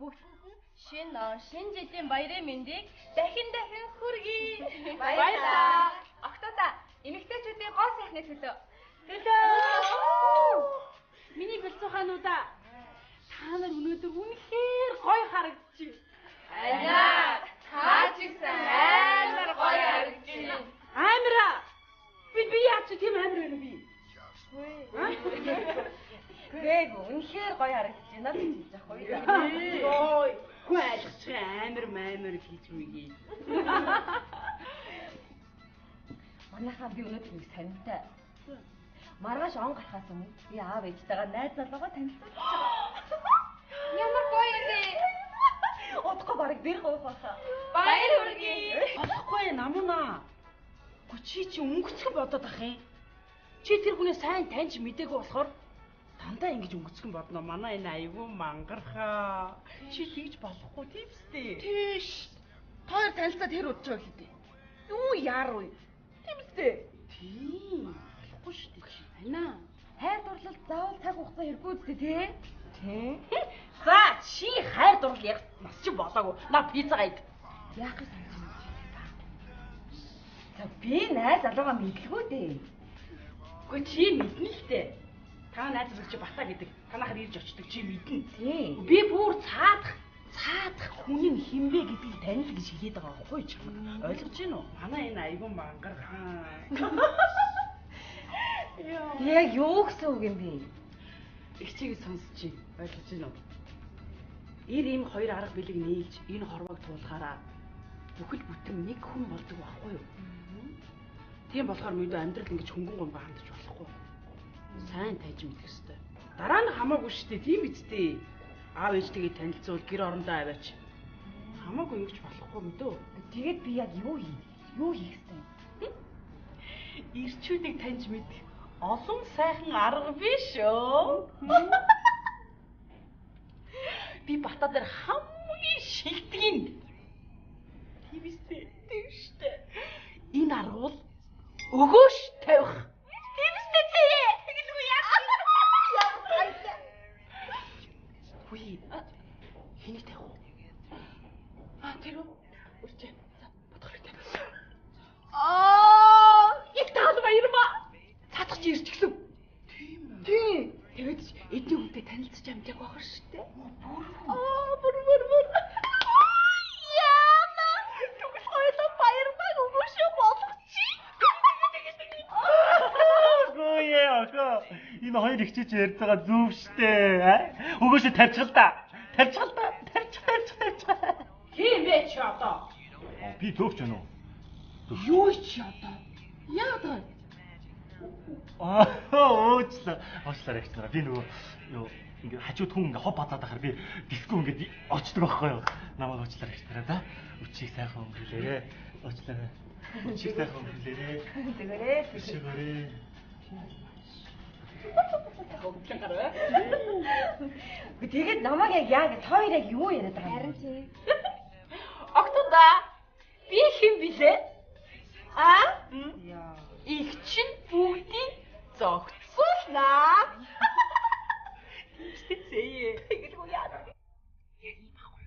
Бүгдэнд нь шинэ жилийн баярын мэндийг дахин хүргэе. Баярлалаа. Октода эмэгтэйчүүдийн гоо сайхны төлөө. Миний бэлцүүхаануудаа та нар өнөөдөр үнэхээр гоё харагдчих. Аяа, та ч гэсэн амар гоё харагдчих. Амира. Би яач тийм амар байна би. Гүй үнэхээр гоё харагдаж байна гэж хэлж ахгүй юу? Ой, хөө айлгч амар хийж мэгээ. Манайхаа би өнөөдөр нэг санамтай. Маргааш он гарахаас өмнө би аав ээжтэйгээ найз залуугаа танилцуулж байгаа. Ямар гоё юм бэ? Удахгүй барыг бэрх уух баха. Баяр хүргэе. Болохгүй намуна. Чи өнгөцгөн бодоод ах юм. Чи тэр хүнээ сайн таньж мэдээгүй болохоор дандаа ингэж өнгөцгөн бодно. Манай энэ аюу мангархаа. Чи тэгж болохгүй тийм үстэй. Тийш. Тоор танилцаад хэр удаж байгаа хэдий. Юу яаруу. Тийм үстэй. Тийм. Болохгүй шүү дээ чи. Анаа. Хайр дурлал заавал цаг хугацаа хэрэггүй үстэй тий? Тийм. За чи хайр дурлал яг нас чи болоогүй. На пиццагаа ид. Яах гэж санаж байна чи та. За би найз залуугаа мэдлгүй дээ. Гэхдээ чи мэднэ л дээ. Та найз залуу чи Бата гэдэг. Танахаар ирж очдөг чи мэднэ. Тий. Би бүр цаадах хүн нь хинбэ гэдгийг танил гэж хэлээд байгаа байхгүй ч юм. Ойлгож байна уу? Манай энэ аюун мангархаа. Яг юу гэсэн үг юм бэ? Игчийг сонсчих. Ойлгож байна уу? Ийм хоёр арга бэлэг нийлж энэ хорвоог туулахаараа бүхэл бүтэн нэг хүн болдог байхгүй юу? Тийм болохоор мэдээ амьдрал ингэж хөнгөн гомбо хандаж болохгүй. Сайн тайж мэдэх ёстой. Дараа нь хамаагүй шүү дээ, тийм биз дээ. Аав ээжтэйгээ танилцуул, гэр орондоо аваач. Хамаагүй ингэж болохгүй мэдөө. Тэгээд би яг юу хийх? Юу хийх вэ? Ирчүүдийг таньж мэдэх олон сайхан арга биш үү? Би Бата дээр хамгийн шилдэгэн. Тийм үстэй. Тийм штэ. Энэ арга бол өгөөш тавих. Тийм үстэй тий. Тэгэлгүй яа. Үгүй. Хэнийг тавих вэ? Тэр үү? Үрчээ. За, бодохлогтой. Яг таал баярмаа. Цаадах чи ирч гисэн. Тийм үү? Тийм. Тэгээд эдний хүнтэй танилцж амжааг бахар штэ. Бүр. Яана. Түгэл хоёулаа баярмаа өгөөшөө болгочих. Гүйе охоо. Энэ хоёр ихчиж ярьж байгаа зүв штэ. Өгөөшөө тавьчихал та. Тавьчих. Тийм бэ чи одоо. Би төөгч гэнэ үү? Юу чи одоо? Яагаад вэ? Оочлаа ихч нараа. Би нөгөө ингээ хажууд хүн ингээ хов бацаад ахаар би диско ингээ очдөг байхгүй юу? Намайг оочлаа ихч нараа за. Өчийг сайхан өнгөрүүлээрэ. Оочлаа. Өчийг сайхан өнгөрүүлээрэ. Тэгээрээ. Хөвчлэн гараа. Тэгээд намайг яг яа гэж хоёр яг юу яриад байгаа юм? Харин тий. Октода би хэн билээ? Яа. Их чин бүгдийг зогцуулнаа. Тэсээ. Тэгэлгүй яа. Яг ийм ахгүй.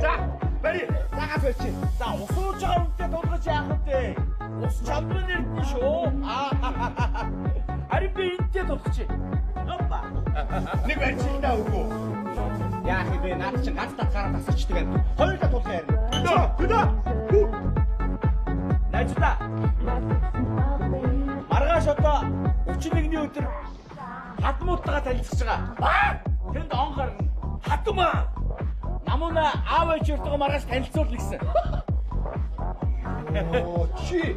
За барь цагаас ölчи. За усууж байгаа үнтэй дуулгаж яах вэ? Ус чамдрын нэрдэн шүү. Харин би энтэй дуулгач. Опа. Нэг барьчихлаа үгүй. Яах вэ? Наад чинь ганц татгаараа тасарчдаг юм. Хоёулаа тулах ярина. Хөдөө. Найзлаа. Маргааш одоо 31-ний өдөр хадмуутайгаа танилцж байгаа. Тэнд он гарна. Хатмаа. Намуна аав ээжтэйгээ маргааш танилцуул гэсэн. Оо чи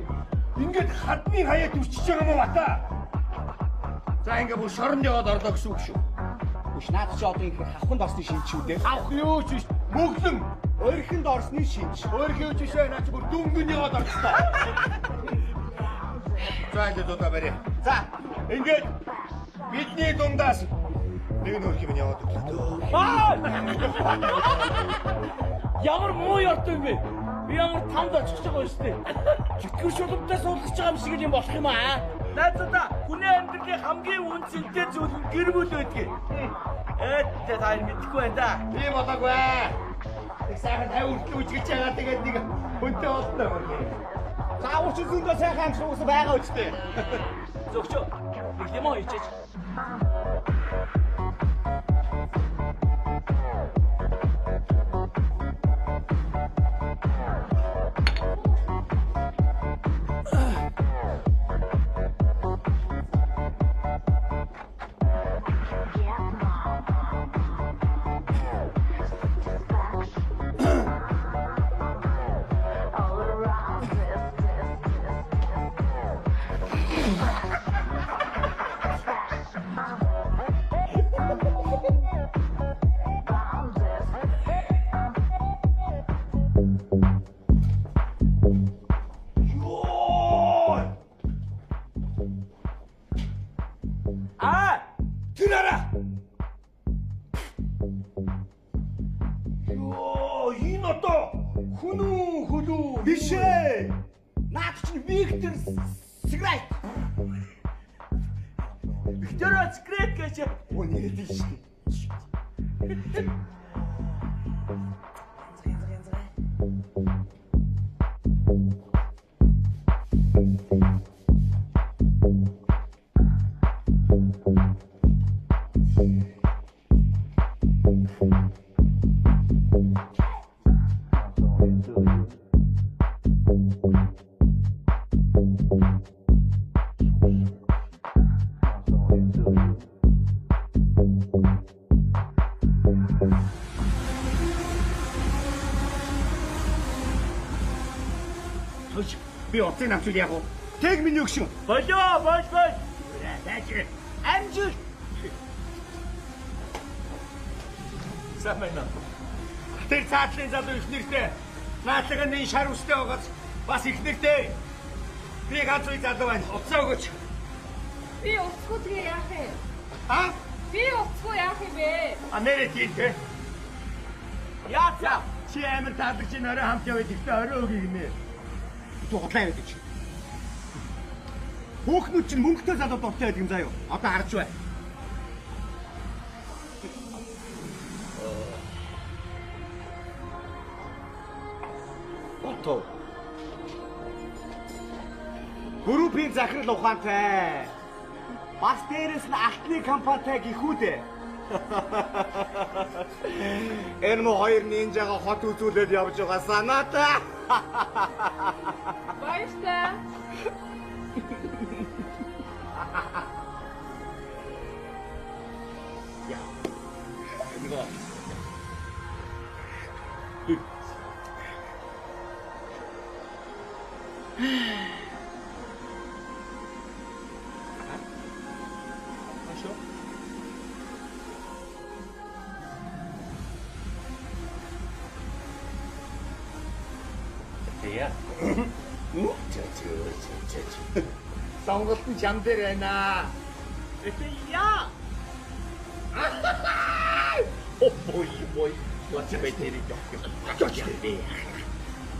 ингээд хадмын хаяад үрчиж байгаа юм бата. За ингээд бүр шоронд яваад орлоо гэсэн үг шүү. Биш наад чи одоо их хавханд орсны шинж шүү дээ. Авах юу ч биш. Мөглөн өөрхөнд орсны шинж. Өөрхөө ч биш наа чи бүр дүнгэн яваад орчихлоо. За ингээд удаа барь. За ингээд бидний дундаас нэг нөх юм яваад өглөө. Ямар муу ярт юм бэ? Би ямар танд очих байгаа юм шүү дээ. Читгэр шулуунтаа суулгаж байгаа юм шиг юм болох юм аа. Найзуудаа хүний амьдралын хамгийн үнцэнтэй зүйл нь гэр бүл байдгийг. Тэ та мэдхгүй байна да. Би бодоогүй. Их сайхан тав үргэлж үжигч байгаа тэгээд нэг хүнтэй болтой байна. За уучин зөндөө сайхан амжилт өгсөн байгаа үстэй. Зөвчөө. Нэг юм уу хийчих. Би оцын намчул яг уу. Тэг миний өгшин. Болоо, болж. Даач. Амжил. Самайна. Тэр цаатлын залуу их нэртэй. Наадлага нэг шар үстэй байгаач бас их нэртэй. Би ганц үе залуу байна. Уцаа өгөөч. Би уцгүй тэгээ яах вэ? Би уцгүй яах юм бэ? Нэрээ тийтэй. Яа. Чи амар таалагч н орой хамт яваад ихтэй орой өгье гинэ. Худлаа яваад чи. Хүүхнүүд чинь мөнгөтэй залуу дуртай байдаг юм заа юу. Одоо харж бай. Бото. Группийн захирал ухаантай. Бас дээрээс нь алтны компанитай гихүү дээ. Энэ мө хоёр нинжаага хот үзүүлээд явж байгаа санаатай. Баярлалаа. Я. Энийг Яа. Сонголтын чам дээр байна. Яа. Ой. What a better job.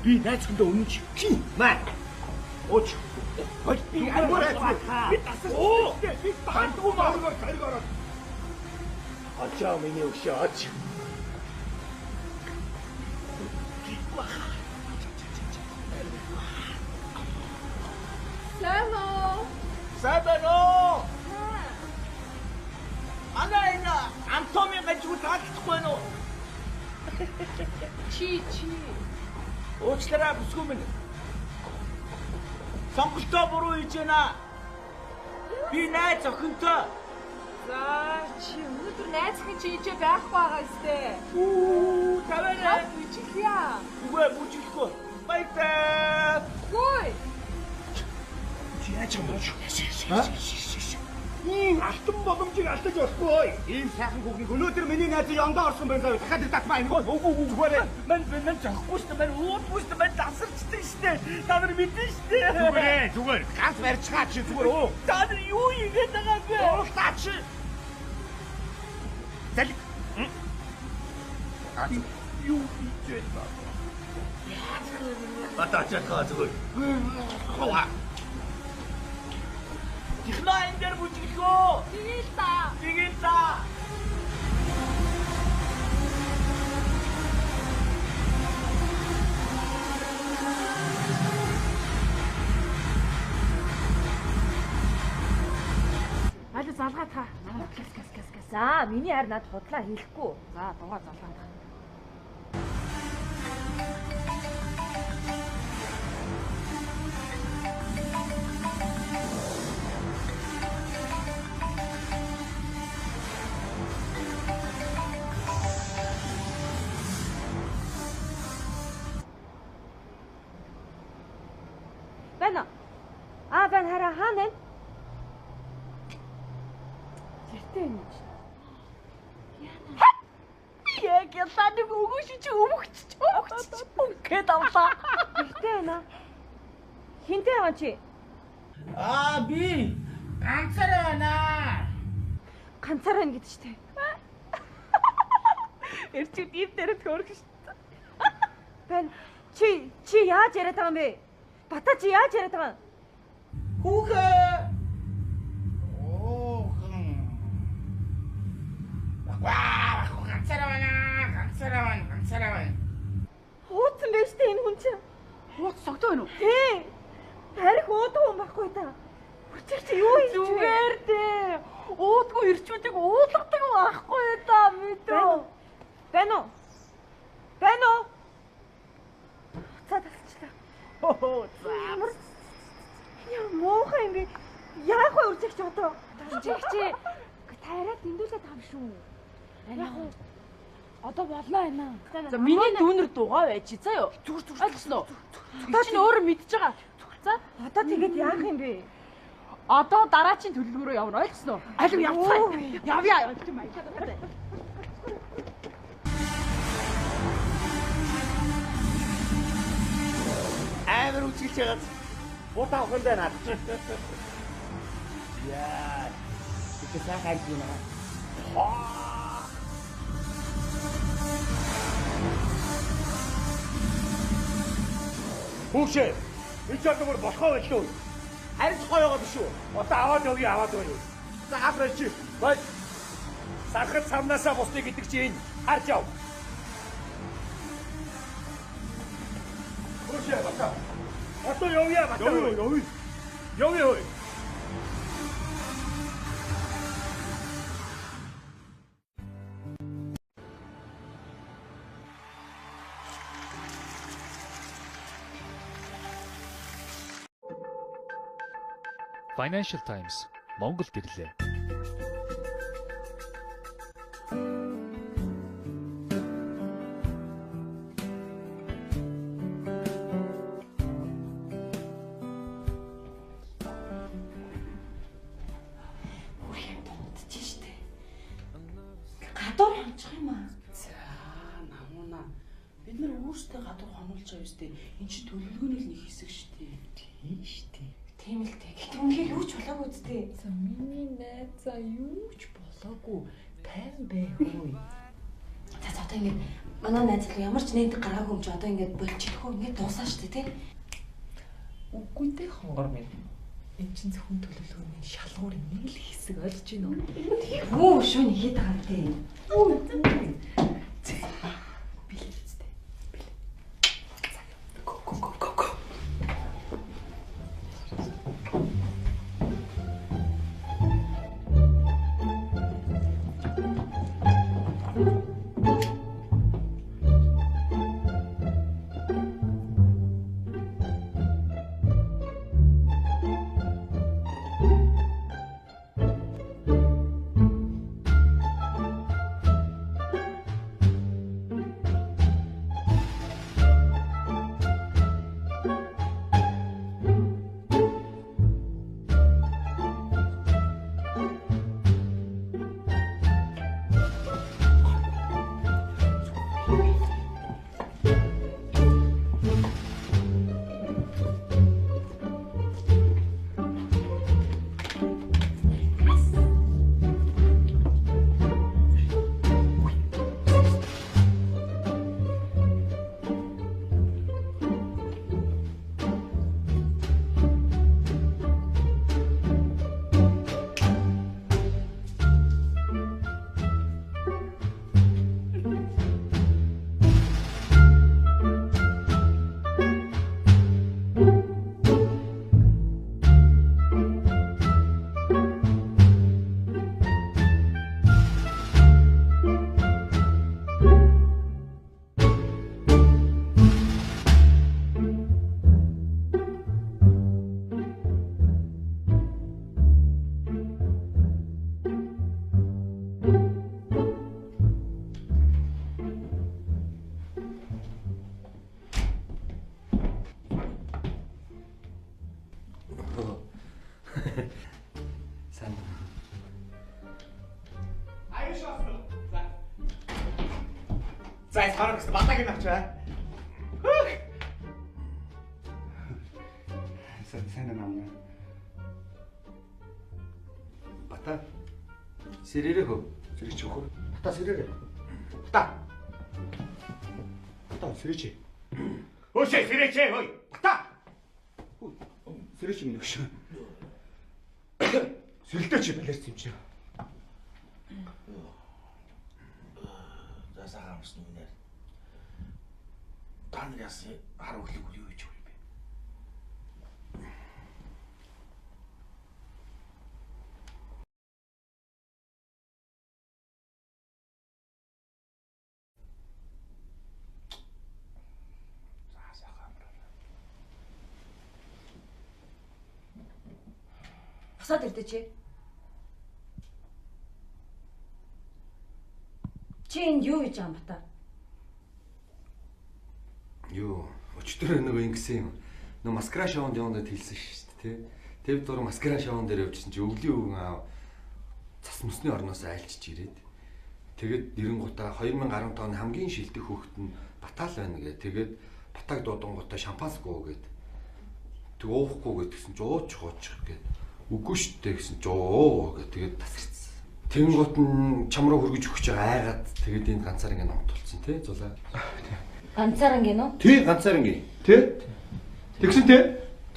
Би найзхандаа өмнө чи маа. Оч. Хой би амараа. Би тасаа. Оо. Би таандгүй маа. Кариг ороод. Ачаа миний өгшөө ач. Сабано. Анаина Антоми гажгүй таалахгүй нөө. Чи. Уучлаарай бүсгүй минь. Сонголтоо буруу хийж байна. Би найз охинтой. За чи өнөөдөр найз охин чи ижээ байхгүй байгаа өстэй. Таваарай. Бүжиглээ. Үгүй бүжиглэхгүй. Баярлалаа. Гой. Чи яаж юм бэ? Ийм алтан боломжийг алдаж болохгүй. Ийм сайхан хүүхнийг өнөөдөр миний найз яндаа орсон байна. Дахиад татмаа энэ. Үгүй. Мань захгүй шүү дээ. Мань уудгүй шүү дээ. Мань давсарчдаг шүү дээ. Та нар мэдэн шүү дээ. Зүгээр. Ганц барьцгаа чи зүгээр үү? Та нар юу хийгээд байгаа бэ? Уурлаа чи. Залик. Юу хийж байна? Батачаа зүгээр. Хоо. Технайн дээр бүжиглөө. Тэгэл та. Аль залгаа та. За, миний харь над бодлоо хийхгүй. За, дугаа залгаа та. Бана. Бан хараа хаана? Гэртээ юм чи. Яг ятад өгөөш чи өвөгч. Гэт авлаа. Гэртээ байна. Хинтээ байгаа чи? Би ганцаараа байна. Ганцаар байна гэдэг чи. Эрчүүд ив дээр төрөх шүү. Бан чи яаж яриад байгаа юм бэ? Бата чи яаж яриад байгаа юм? Хүүхээ. Ганцаараа байна. Хууцсан байж тээ энэ хүн чинь. Хууц согтоо байна уу? Тий. Тарих уудгүй юм байхгүй та. Хүчээр чи юу хийж зүгээр дээ. Уудгүй ирчүүдийг уудлагдаг байхгүй та мэдээ. Байна уу? За талчлаа. Яа муухай юм бэ? Яг үржигч одоо. Үржигч тайраад дэндүүлээд хам шүү. Яг одоо болно байна. За миний дүүнэр дугаа байж чи заа юу? Зүгээр. Ойлгосноо. Тэр чинь өөрөө мэдж байгаа. За Одоо тэгээд яах юм бэ? одоо дараачийн төлөвлөгөөрөө явна. Ойлгосноо? Алив явцгаа. Явъя. Юм аялаад. Амар үсгэж байгаа. Буута охин байна. Яа. Iki сайхан юм аа. Хүүшээ. Энд ямар болохоо байлгүй. Харин ч гоё байгаа биш үү? Одоо аваад явъя. За хавраа чи. Бай. Сахад самнасаа бусны гэдэг чи энэ харж яв. Хүүшээ бата. Одоо явъя. Явъя. Financial Times Монгол гэрлээ. Гадуур хончих юм аа. За намуна. Бид нар өөрсдөө гадуур хонуулж байгаа юм шүү дээ. Энд чи төлөвлөгөөний л нэг хэсэг шүү дээ. Тийм шүү дээ. Тийм л дээ. Гэхдээ үнэхээр юу ч болоогүй үстэй. За миний найзаа юу ч болоогүй. Тайван бай хөөе. За одоо ингэж манай найз л ямар ч нээдэг гараагүй юм чи одоо ингэж болчихгүй ингэж дуусаа штэ тий. Үгүй дээ хонгор минь. Энд чинь зөвхөн төлөвлөгөөний шалгуурын нэг л хэсэг ойлгож байна уу? Юу шүүн хийгээд байгаа юм дээ. Билээ. Go. Сайн. Аяш басна. За хараа гэсэн батаг нь авчаа. Сайн намаа. Бата. Сэрэрэ хөө. Сэрэж өгөх. Бата сэрээрээ. Бата. Бата сэрэж. Өшөө сэрэж хөөе. Бата. Сэрэж юм өгш. Сэрэлтэй чи балерц юм чи. За сахаа амсны үнээр. Та нар яасан хар өглөг юу хийж өгөх юм бэ? Босоод ирдэ чи. Чи энд юу хийж байгаа юм бата? Юу, өчтөр нөгөө ингэсэн юм. Нөгөө маскара шоунд явандад хэлсэн шүү дээ, тий. Тэв дуран маскара шоун дээр явжсэн чи өвлийн өвгөн аав цас мөсний орноос айлчж ирээд. Тэгээд 90 2015 оны хамгийн шилдэг хүүхэд нь Батал байна гэ. Тэгээд Батаг дуудангуудаа шампансгоо гэд. Тэг уухгүй гэдгсэн чи уучих гэд. Үгүй штэ гэсэн чи уу гэд. Тэгээд тасарсан. Тэнгуут нь чам руу хөргөж өгч байгаа айгаад тэгээд энд ганцаар ингэ номт болсон тий зулаа. Ганцаар ингэ нөө? Тий ганцаар ингэ. Тий. Тэгсэн тий.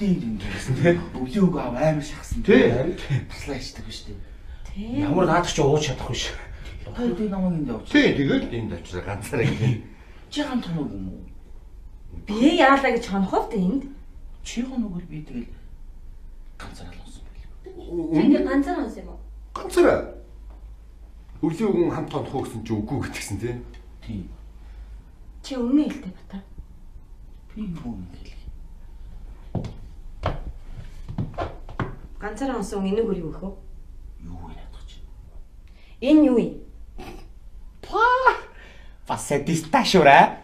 Дин гэсэн тий. Өвлийн үг аав амар шахсан тий. Туслаа ичдэг биш тий. Тий. Ямар наадах ч ууж чадахгүй ш. Хоёр дэ намайг энд явууч. Тий тэгээд энд очиж ганцаар ингэ. Чи ганц хоног юм уу? Би яалаа гэж хонохов дээ энд. Чи хоног би тэгэл ганцаар л унсан байл. Чи ингэ ганцаар унсан юм уу? Ганцаар. Өвлийн өвгөн хамт хонох гэсэн чи үгүй гэтгсэн тий. Тий. Чи өмнө хэлтэй бата. Би юу юм бэ? Ганцаар унсан энэ хөр юу гэх вэ? Юу вэ ядах чи? Энэ юу юм? Бас садист ташуураа.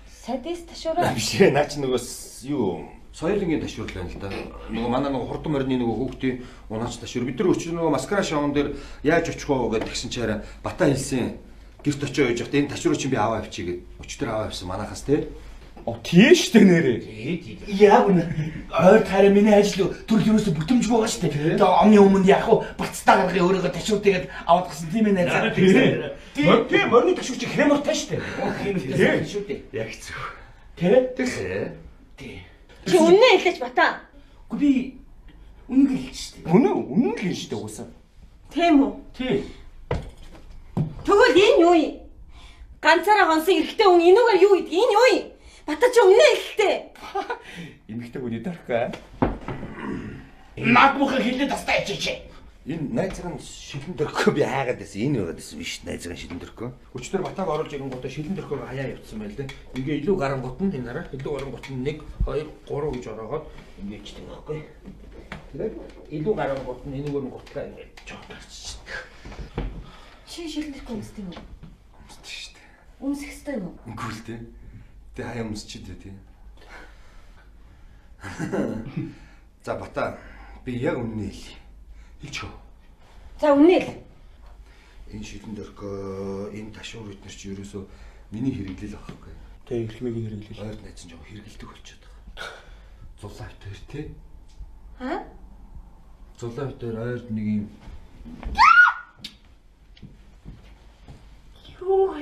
Садист ташуураа. Биш ээ наач нөгөөс юу соёлынгийн ташуур л байна л да. Нөгөө манай нөгөө хурдан морины нөгөө хүүхдийн унаач ташуур. Бид нар өчигдөр нөгөө маскара шоун дээр яаж очих вэ гэдэг тэгсэн чи хараа Бата хэлсэн. Гэрт очиж явж байхдаа энэ ташуурыг чи би аваа авчий гэд. Өчигдөр аваа авсан манахаас тий. Оо тийш дээ нэрээ. Яг үнэ. Ойр таараа миний ажил төрөл юусоо бүтэмж байгаа шүү дээ. Тэгээ omны өмнө яг уу бацтаа гаргая өөрийгөө ташуутайгээд аваад гсэн тийм ээ найзаа. Тийм морины ташуур чи хэмэртэй шүү дээ. Тийм шүү дээ. Яг зөв. Тэ? Тий. Чи үнэ хэлээч бата. Үгүй би үнэн хэлж шүү дээ. Үнэн л юм шүү дээ уусаа. Тийм үү? Тий. Тэгвэл энэ юу юм? Ганцаараа гонсон эрэгтэй хүн энүүгээр юу гэдэг? Энэ юу юм? Бата ч өмнө ихтэй. Эмэгтэй хүний дөрхөө. Наад мөхө хилээд тастай ичээч. Энэ найзгын шилэн дөрхөө би хаагаад байсан. Энэ байгаад байсан биш найзгын шилэн дөрхөө. Өчтөр батаг оруулж ирэнгүүтээ шилэн дөрхөөг хаяа явуулсан байл дээ. Ингээ илүү гарангуут нь энэ хараа илүү гарангуут нь 1 2 3 гэж ороогоод ингээ ичдэг байхгүй. Тэгээд илүү гарангуут нь энэгээр нь гутлаа ингээ жоохтарч. Чи шилэн дөрхөө өмсдөг юм уу? Өмсдөг шүү дээ. Өмсөх ёстой юм уу? Үгүй л дээ. Тэ хаяа өмсчихэд дээ тий. За бата би яг үнэн хэлье. Хэлчихв. За үнэн л. Энэ шилэн дөрхөө энэ ташуур бид нар чи ерөөсөө миний хэрэглэл авахгүй. Тэ эрхмийн хэрэглэл. Ойр найз нь жоо хэрэгэлдэг болчиход байгаа. Зулаа битэр тий. Аа? Зулаа битэр ойрд нэг юм Юу?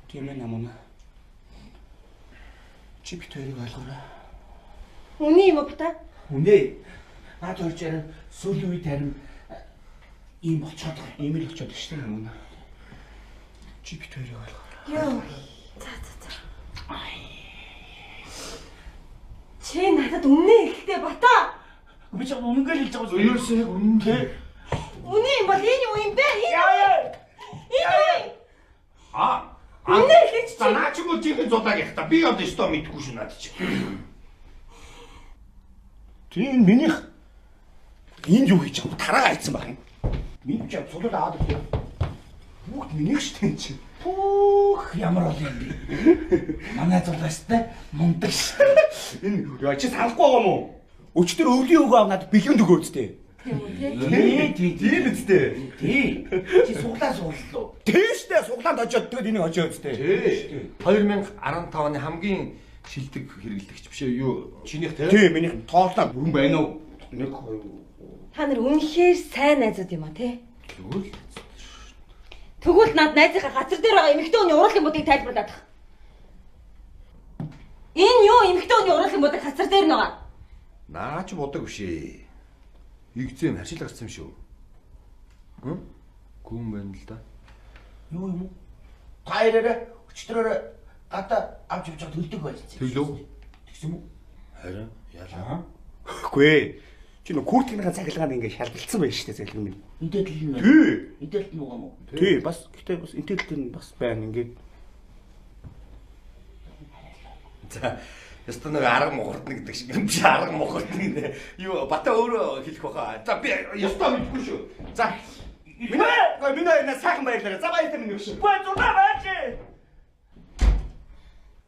Тийм ээ намаа. Чи бит хоёрыг ойлгоорой. Үнэн юм уу бата? Үнэ. Наад хоёрчаар сүүлийн үед харин ийм болчиход байгаа. Ийм л болчиход шүү дээ намаа. Чи бит хоёрыг ойлгоорой. Йоо. За. Чи надад үнэн ихтэй бата. Би ч үнэнгээр хэлж байгаа юм. ерөөсөө яг үнэн тий. Үнэн юм бол энэ юу юм бэ? Энэ Аа. үнэн хэлж За наа чи гоо жинхэнэ зулааг их та. Би одоо өстөө мэдгүй шүү наад чи. Тийм минийх энд юу хийж байгаа тараа айцсан баг юм. Миний ч цулууд аваад ирлээ. Бүгд минийх шүү дээ чи. Пүүх ямар бол юм бэ? Манай зулаастай мундаг шүү. Энэ яа чи санахгүй байгаа мó? Өчтөр өвлийн өгөө аваад бэлгэнд өгөө үстэй. тийм үү тий? Тийм үстэй. Тий. Чи суглаа сууллаа. Тийм штэ суглаанд очиод тэгээд энийг очиод үстэй. 2015 оны хамгийн шилдэг хэрэглэгч биш үү? Юу чинийх тий? Тийм минийх тооллоо бүрэн байна уу? 1 2 Та нар үнэхээр сайн найзууд юм а тий? Тэгвэл Тэгвэл над найзынхаа газар дээр байгаа эмэгтэй хүний уруулын будыг тайлбарлаад ах. Энэ юу эмэгтэй хүний уруулын будаг газар дээр нэгаа? наа ч бодог биш ээ. Игзэм харшил гарсан юм шүү. Хм? Гүн байна л да. Юу юм уу? Таараа өчтөрөө гадаа авч явж байгаа төлдөг байсан. Тэглөө. Тэгсэн үү? Харин яалаа. Үгүй. Чи нөө курткийнхаа цахилгаанд ингээ шалгалцсан байж штэ цахилгаан минь. Эдэл нь. Тий. Эдэл нь уу юм уу? Тий бас гэтээ бас интеллектэр нь бас байна ингээ. За ястаа нэг арга мохортно гэдэг шиг юм чи арга мохортно гэнэ. Юу бата өөрөө хэлэх баха. За би ястаа мэдгүй шүү. За Минь сайхан баярлалаа. За баярлалаа минь өгш. Бай зулаа байж.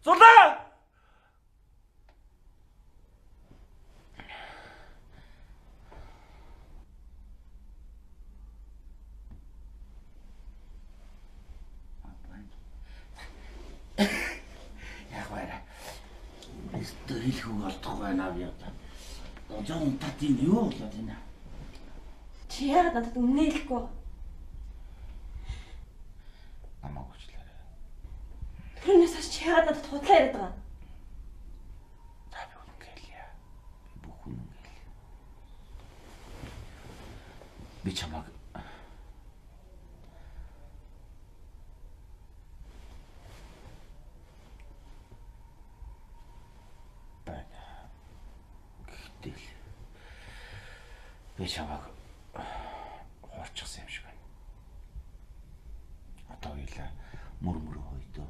Зулаа. Яг байна. Эсвэл хэлхүү олдохгүй байна аа. Зон татын юу болоод байна? Чи яагаад надад үнэн хэлэхгүй байгаа? Намайг уучлаарай. Тэрнээс хойш чи яагаад надад худлаа яриад байгаа? Та би үнэн гэлье. Бүх үнэн гэлье. Би чамайг би чамайг хуурчихсан юм шиг байна. Одоо хоёлаа мөр хойдоо.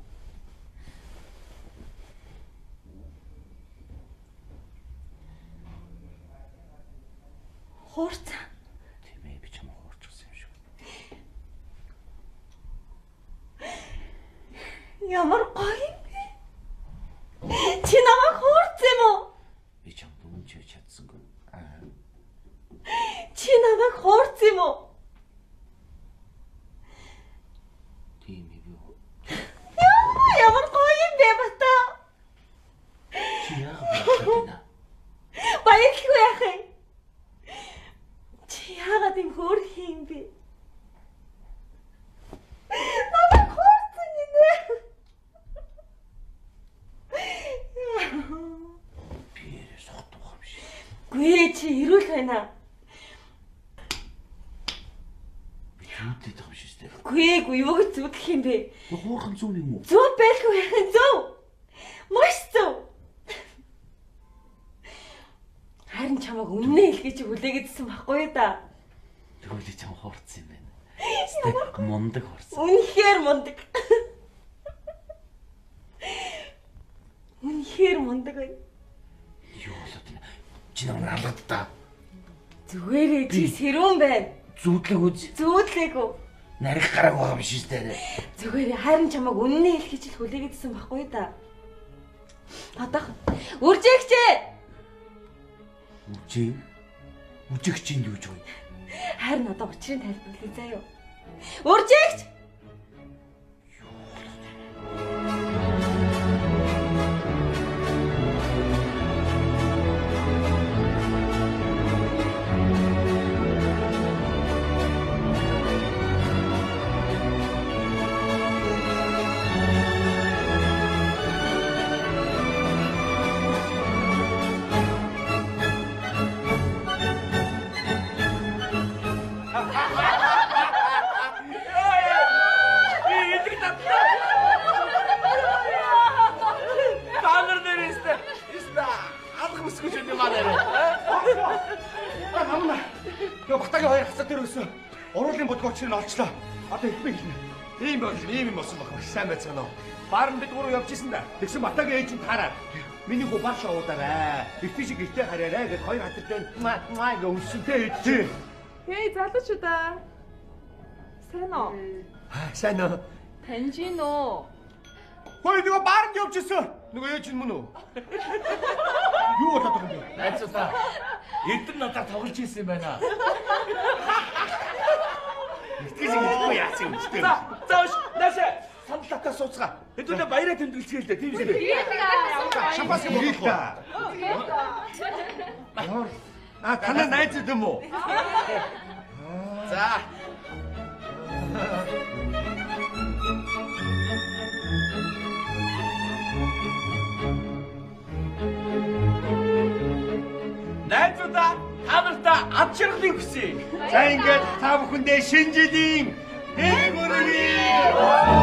Хуурцаа. Тийм ээ би чамайг хуурчихсан юм шиг байна. Ямар гоё юм бэ? Чи намайг хуурц юм уу? Би чамд өмнө ч чадсангүй. Чи намайг хуурц юм уу? Тийм ээ би. Ямар гоё юм бэ бата? Чи яагаад байна? Баярлалгүй яах юм? Чи яагаад юм хөөрх юм бэ? Намайг хуурцсан гинэ. Би сохтох юм шиг. Гүй чи ирүүл байна. Юутэй юм шиг тест. Гүй юу гэж зүтгэх юм бэ? Хуурхан зүв юм уу? Зүг байлгүй яах юм зүг? Маш зүг. чамайг өмнө хэлгээ чи хүлээгээдсэн байхгүй юу да. Тэгвэл чам хуурцсан юм байна. Стэ мундаг хуурцсан. Үнэхээр мундаг. Үнэхээр мундаг бай. Юу болоод байна? Чи намайг алгадтаа. Зүгээрээ чи сэрүүн байна. Зүүдлэг үз. Зүүдлээгүү. Нарих гараг байгаа биш үү те. Зүгээрээ харин чамайг үнэнээ хэлхий чи хүлээгээдсэн байхгүй юу да. Одоо үржигч. Үжигч нь юу гэж вэ? Харин одоо учрыг тайлбарлая заа юу. Үржигч. Батагийн хоёр хасаа дээр өсөө. Уруулын будгоо чинь олчлоо. Одоо их би хэлнэ. Ийм болсон баг. Сайн байцгаана уу? Баарн бид гурав явж исэн да. Тэгсэн батагийн ээж нь таараа. Миний хүү бар шоудаарай. Битгий шиг гэртээ хараарай гэж хоёр хатартай маа гэ өмсөнтэй ээжээ. Хей залууч удаа. Сайн уу? Сайн уу? Таньж гин үү? Хөөе нөгөө баарнд явж исэн. Нөгөө ээж нь мөн үү? Юу болоод байгаа юм бэ? Найзуудаа. Эдгээр надад тоглож ирсэн юм байна. Итгэж идэхгүй яасан юм бэ? За наашаа сандалтаа сууцгаа. Хэдүүлээ баяраа тэмдэглэцгээе л дээ. Тийм шүү дээ. Шампанс юм уу? Танай найз юм уу? За. Найзуудаа та нартай ад жаргалыг хүсье. За ингээд та бүхэндээ шинэ жилийн дэг өргөе.